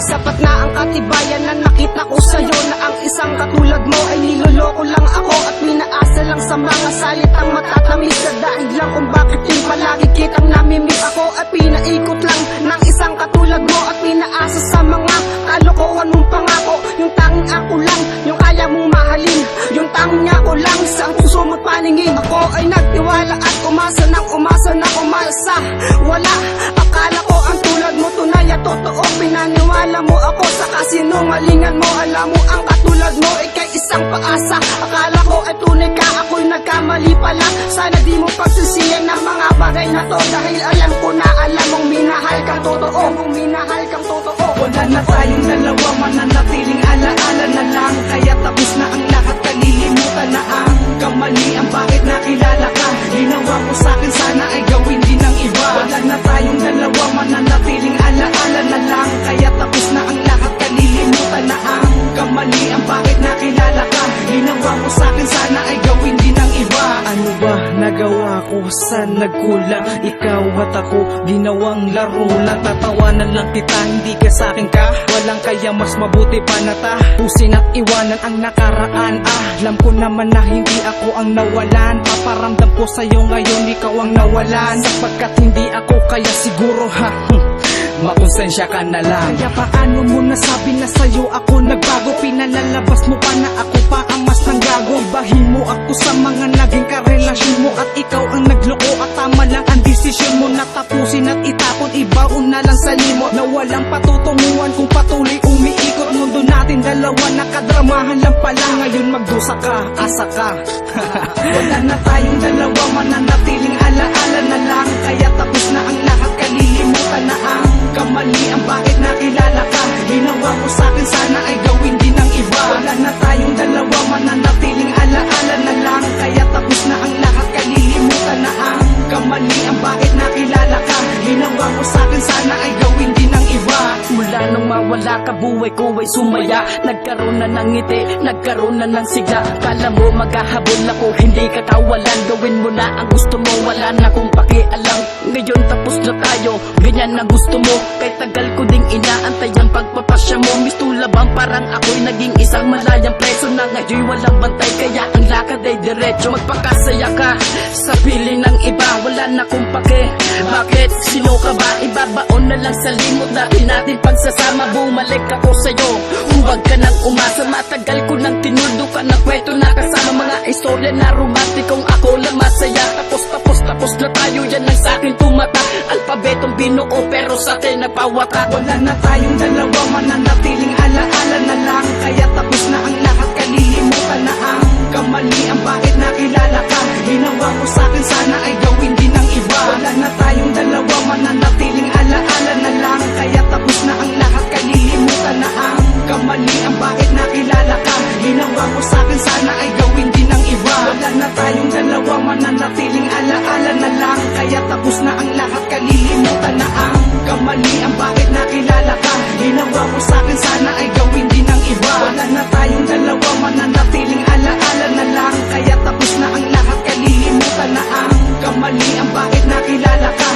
Sapat na ang katibayan na nakita ko sa'yo, na ang isang katulad mo ay niloloko lang ako at minaasa lang sa mga salitang matatamis. Sa daig lang kung bakit din palagi kitang namimiss ako at pinaikot lang ng isang katulad mo at minaasa sa mga kalokohan mong pangako. Yung tanging ako lang, yung kaya mong mahalin, yung tanging ako lang sa susumot paningin. Ako ay nagtiwala at umasa ng umasa na umasa. Wala, akala ko ang tulad mo tunay at totoo. Pinaniwala mo ako sa kasinungalingan mo. Alam mo ang katulad mo ay kay isang paasa. Akala ko ay tunay ka, ako'y nagkamali pala. Sana di mo pagsisiyan ng mga bagay na to, dahil alam ko na alam mong minahal kang totoo. Mong minahal kang totoo. Wala na tayong dalawa, mananatiling alaala na lang. Kaya tapos na ang lahat, kalilimutan na ang kamalian. Bakit nakilala ka? Ginawa ko sa'kin, sana ay gawin din ng iba. Wala na tayong dalawa, mananatiling alaala na lang. Kaya tapos na ang lahat, kalilimutan na ang kamalian. Bakit nakilala ka? Ginawa ko sa'kin, sana ay gawin din ng iba. Ano ba nagawa ko sa nagkulang? Ikaw at ako, ginawang laro lang. Tatawanan lang kita, hindi ka sa'kin ka. Walang kaya mas mabuti pa na tapusin at iwanan ang nakaraan. Alam ko naman na hindi ako ang nawalan. Paparamdam ko sa'yo ngayon, ikaw ang nawalan. Sapagkat hindi ako, kaya siguro makonsensya ka na lang. Kaya paano mo nasabi na sa'yo ako nagbago? Pinalalabas mo pa na ako pa ang mas nanggago. Ibahin mo ako sa mga naging karelasyon mo at ikaw ang nagloko at tama lang ang desisyon mo na tapusin at itapon. Ibaon na lang sa limot na walang patutunguhan kung patuloy umiikot mundo natin dalawa. Nakadramahan lang pala, ngayon magdusa ka, asa ka. Wala na tayong dalawa, mananatiling alaala na lang. Kaya tapos na ang lahat, kalilimutan na ang kamalian. Bakit nakilala ka? Ginawa ko sa'kin, sana ay gawin din ng iba. Wala na tayong dalawa, mananatiling alaala na lang. Kaya tapos na ang lahat, kalilimutan na ang kamalian. Bakit nakilala ka? Ginawa ko sa'kin, sana ay gawin din ng iba. Mula nung mawala ka, buhay ko ay sumaya. Nagkaroon na ng ngiti, nagkaroon na ng sigla. Kala mo maghahabol ako, hindi ka kawalan. Gawin mo na ang gusto mo, wala na kong pakialam. Ngayon tapos na tayo, ganyan na gusto mo. Kay tagal ko ding inaantay ang pagpapasya mo. Mistulabang parang ako'y naging isang malayang preso na ngayon walang bantay, kaya ang lakad ay diretso. Magpakasaya ka sa piling ng iba, wala na kong pake. Bakit? Sino ka ba? Ibabaon na lang sa limot natin pagsasama. Bumalik ako sa'yo, huwag ka nang umasa. Matagal ko nang tinudo ka ng kwento na kasama mga istorya na romantikong ako lang masaya. Tapos na tayo, yan ang sa'kin tumata. Alpabetong binuo pero sa'kin nagpawata. Wala na tayong dalawa, mananatiling alaala na lang. Kaya tapos na ang lahat, kalilimutan na ang kamalian. Bakit nakilala ka? Ginawa ko sa'kin, sana ay gawin din ng iba. Wala na tayong dalawa, mananatiling alaala na lang. Kaya tapos na ang lahat, kalilimutan na ang kamalian. Bakit nakilala ka? Ginawa ko sa'kin, sana ay gawin din ng iba. Wala na tayong dalawa, mananatiling alaala na lang. Kaya tapos na ang lahat, kalilimutan na ang kamalian. Bakit nakilala ka? Ginawa ko sa'kin, sana ay gawin din ng iba. Wala na tayong dalawa, mananatiling alaala na lang. Kaya tapos na ang lahat, kalilimutan na ang kamalian. Bakit nakilala ka?